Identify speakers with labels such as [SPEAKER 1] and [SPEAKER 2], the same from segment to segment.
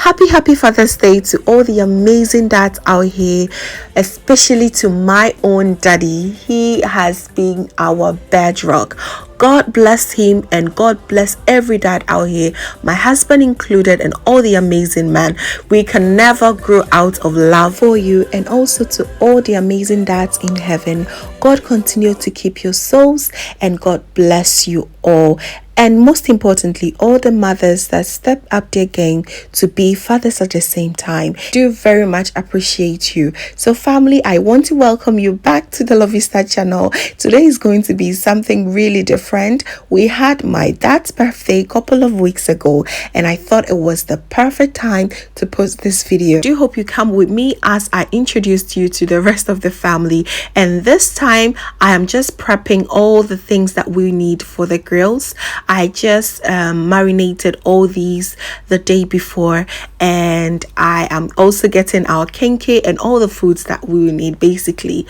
[SPEAKER 1] Happy Father's Day to all the amazing dads out here, especially to my own daddy. He has been our bedrock. God bless him and God bless every dad out here, my husband included, and all the amazing men. We can never grow out of love for you, and also to all the amazing dads in heaven. God continue to keep your souls and God bless you all. And most importantly, all the mothers that step up their game to be fathers at the same time. Do very much appreciate you. So family, I want to welcome you back to the Lovista channel. Today is going to be something really different. We had my dad's birthday a couple of weeks ago, and I thought it was the perfect time to post this video. I do hope you come with me as I introduced you to the rest of the family. And this time, I am just prepping all the things that we need for the grills. I just marinated all these the day before, and I am also getting our kenke and all the foods that we will need basically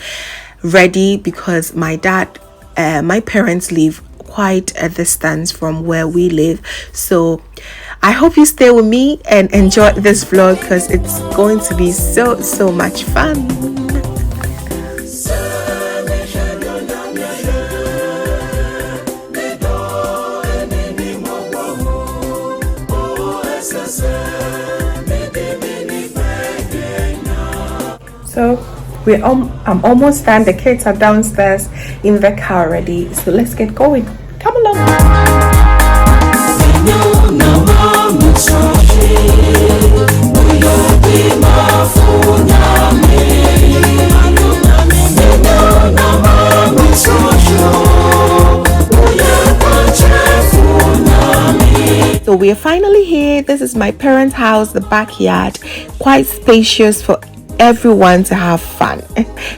[SPEAKER 1] ready, because my parents live quite a distance from where we live. So I hope you stay with me and enjoy this vlog, because it's going to be so much fun. So I'm almost done. The kids are downstairs in the car already. So let's get going. Come along. So we are finally here. This is my parents' house, the backyard, quite spacious for everyone to have fun,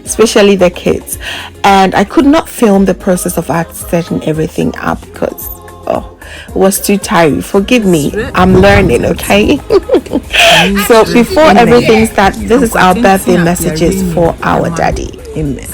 [SPEAKER 1] especially the kids. And I could not film the process of us setting everything up because it was too tiring. Forgive me, I'm learning, okay? So before everything starts, this is our birthday messages for our daddy. Amen.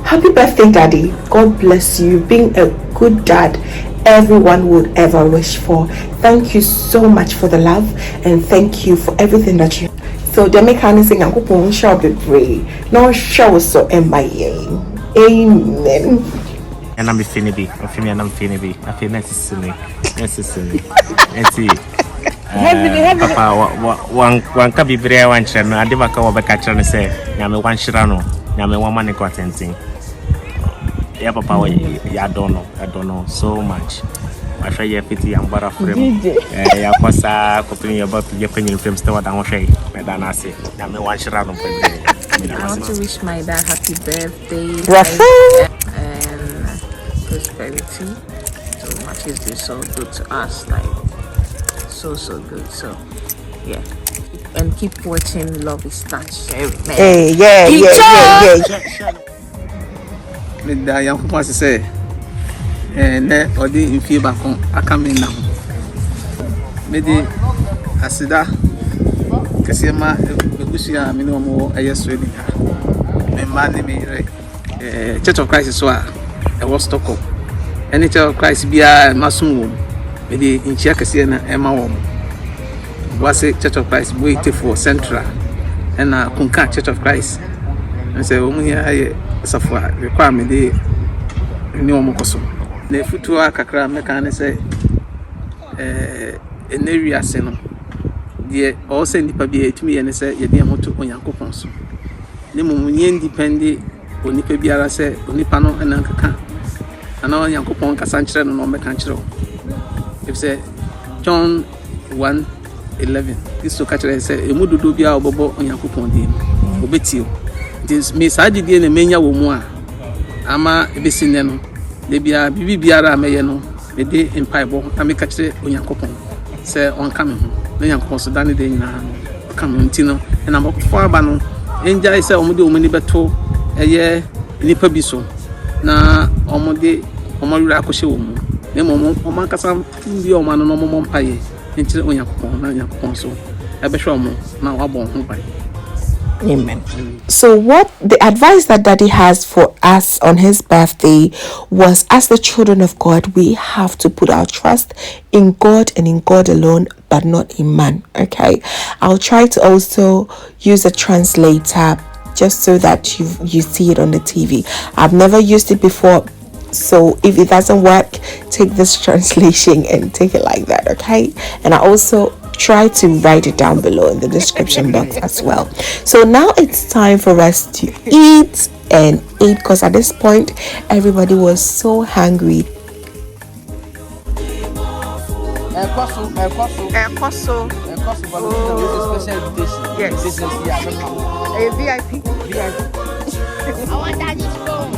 [SPEAKER 1] Happy birthday, daddy. God bless you. Being a good dad everyone would ever wish for. Thank you so much for the love, and thank you for everything that you. So the mechanism and coupon shall be brave. No show so amen.
[SPEAKER 2] And I'm Finibi. I feel necessary. Papa, one can be brave one channel. I never come over catcher and say, Yame one shirano, Yame one money quatenting. Yeah, Papa, I don't know so much. I try your pity and butter frame. I was copying about your opinion film still what I want to say. Madame, I say, I'm one shirano.
[SPEAKER 3] I want to wish my dad happy birthday and prosperity. So much is this so good to us, like so good. So yeah, and keep watching Love is Touch.
[SPEAKER 1] Hey, yeah.
[SPEAKER 4] With the young people say, and or the in fever I come in now. Maybe Asida Cassima, Begusia, Minomo, I just ready. My man, Church of Christ is why I was Stockholm. Any Church of Christ be a Masum, maybe in Chiacasiana, Emma Wom. Was a Church of Christ waiting for Central and a Kunka Church of Christ. And say, I suffer requirement the new Mokoso. The Futua Kakra Mechan say, an area seno. The all send the pabier to me and say, Yadia Moto on Yankopons. The Mumunian depended on Nipabiara say, Onipano and Anka. And all Yankopon Cassantra no Mecancho. If say John 1:11, this so catch I say, a mudu dubia or bobo on Yankopon dim. Obetio. This Miss Adi and Mania Wumwa Ama Ebesineno, Debia Bibiara Mayeno, a day in Piebo, and make a trade on Yankopon. Say on coming, no Yankopon Sudani de Nan, come Tino, and I'm up for Bano. Enjoy say Omudu Minibato, a year Nipa Biso. Na Omode Omura Koshe, the moment Omakasam, the Oman no more pie, into Yankopon, so a beshomo, now I won't buy.
[SPEAKER 1] Amen. So what the advice that daddy has for us on his birthday was, as the children of God, we have to put our trust trust in God and in God alone, but not in man. Okay, I'll try to also use a translator just so that you see it on the TV. I've never used it before, so if it doesn't work, take this translation and take it like that. Okay, and I also try to write it down below in the description box as well. So now it's time for us to eat and eat, because at this point everybody was so hungry.
[SPEAKER 4] Ekoso. Oh. Special invitation. Yes. A VIP.
[SPEAKER 5] I want daddy's phone.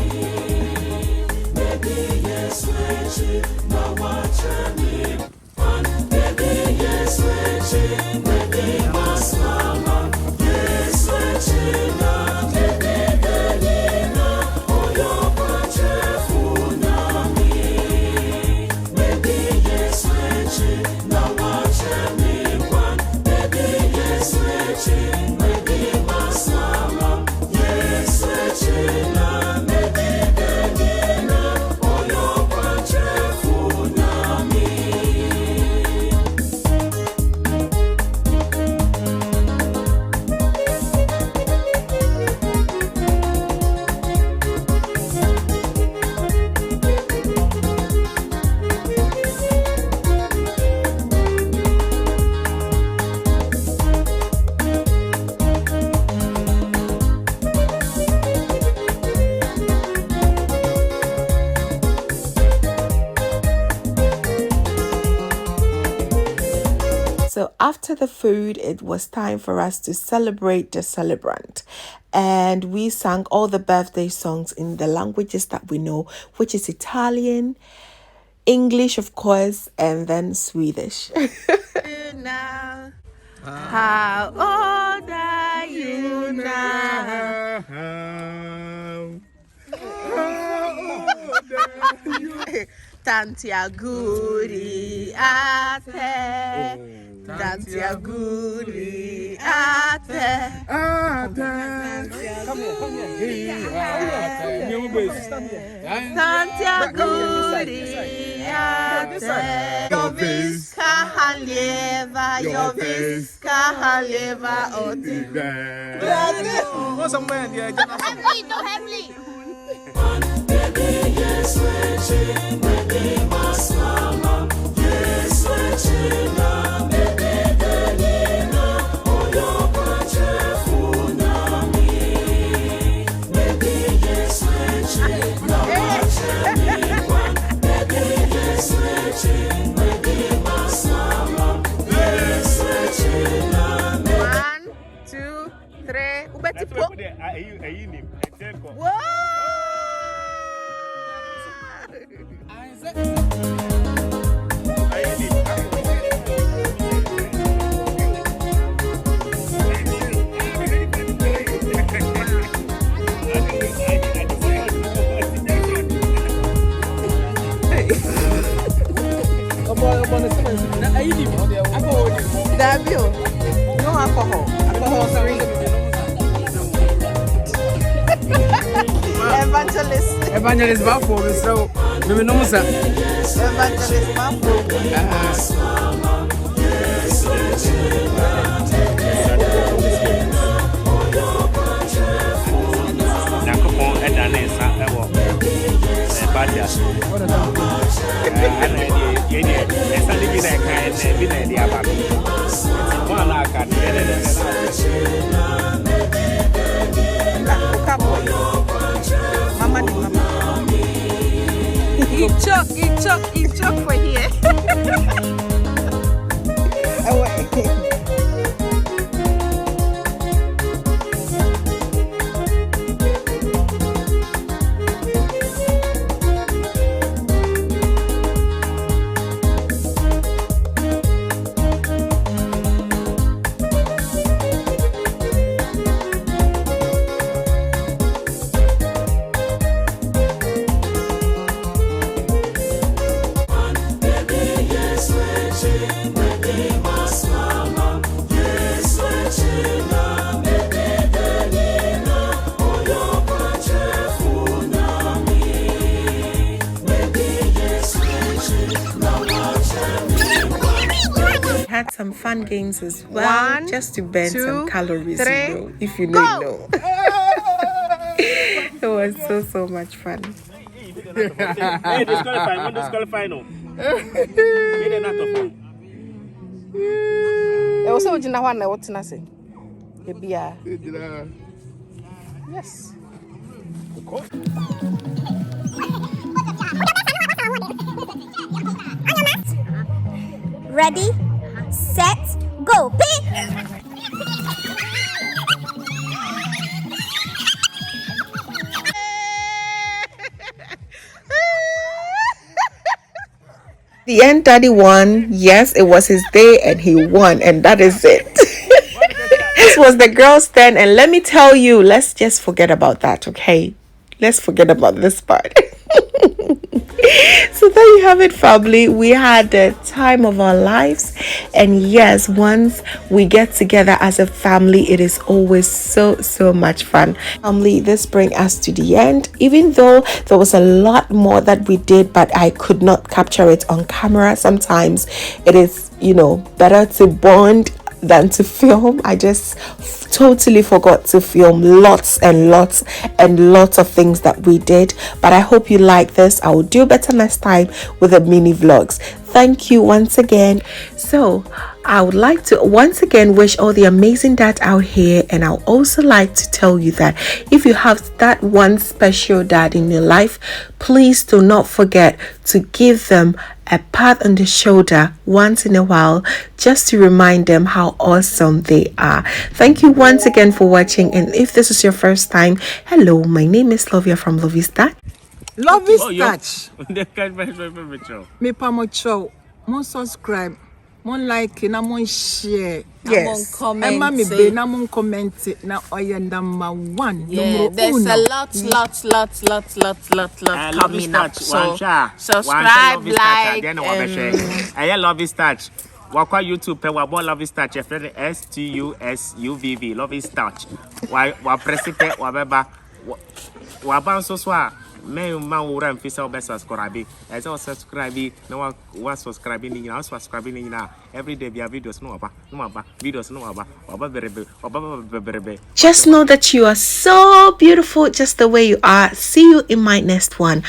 [SPEAKER 1] So after the food, it was time for us to celebrate the celebrant. And we sang all the birthday songs in the languages that we know, which is Italian, English, of course, and then Swedish.
[SPEAKER 3] Now, how old are you now? Tantia Guri Ate, Tantia Guri Ate, Tantia Guri Ate, Joviska Haleva, Joviska Haleva, Oti.
[SPEAKER 5] Heavenly, no heavenly.
[SPEAKER 3] One, two, three. Ubeti po. Whoa! Dabio, no alcohol. Alcohol free.
[SPEAKER 4] Evangelist Bafo, so we know sir.
[SPEAKER 3] Evangelist Mambo.
[SPEAKER 2] Nyankopɔn ɛda ne nsa ɛwɔ badia so. Ɛna yɛdeɛ ɛsa ne bi na ɛka ɛna bi na ɛde aba no. Wɔn a na aka no yɛde ne nsa
[SPEAKER 3] Mama di mama. Eat choke for here.
[SPEAKER 6] Baby, yes, baby, mama.
[SPEAKER 1] had some fun games as well,
[SPEAKER 3] 1,
[SPEAKER 1] just to burn
[SPEAKER 3] 2,
[SPEAKER 1] some calories,
[SPEAKER 3] 3,
[SPEAKER 1] you know, if you
[SPEAKER 3] go!
[SPEAKER 1] know. It was so much fun.
[SPEAKER 2] Hey, disqualify, not disqualify, no. They're not of fun.
[SPEAKER 3] Also, you know what I say? Yes.
[SPEAKER 5] Ready, set, go. Pick.
[SPEAKER 1] The end, Daddy won. Yes, it was his day and he won, and that is it. This was the girls' turn, and let me tell you, let's just forget about that, okay? Let's forget about this part. So there you have it, family. We had the time of our lives, and yes, once we get together as a family, it is always so much fun. Family, this brings us to the end, even though there was a lot more that we did, but I could not capture it on camera. Sometimes it is, better to bond than to film. I just totally forgot to film lots and lots of things that we did, but I hope you like this. I will do better next time with the mini vlogs. Thank you once again. So I would like to once again wish all the amazing dads out here, and I'll also like to tell you that if you have that one special dad in your life, please do not forget to give them a pat on the shoulder once in a while, just to remind them how awesome they are. Thank you once again for watching, and if this is your first time, hello, my name is Lovia from Lovey's Dad.
[SPEAKER 4] Love is touch.
[SPEAKER 2] Me
[SPEAKER 4] pamocho. Mon subscribe. Mon like na mon share.
[SPEAKER 1] Yes.
[SPEAKER 4] Emma me be na mon comment na oya number 1.
[SPEAKER 3] Yeah, there's a lot coming up. So subscribe, like,
[SPEAKER 2] I love this touch. Wakwa YouTube pe wabo love this touch. Your friend STUSUVV love this touch. Wa press it wa beba. Wa ban so so me man wura mfisa obe subscribe. As I subscribe na wa subscribe ni na subscribe ni na every day via videos no aba videos no aba berebe.
[SPEAKER 1] Just know that you are so beautiful just the way you are. See you in my next one.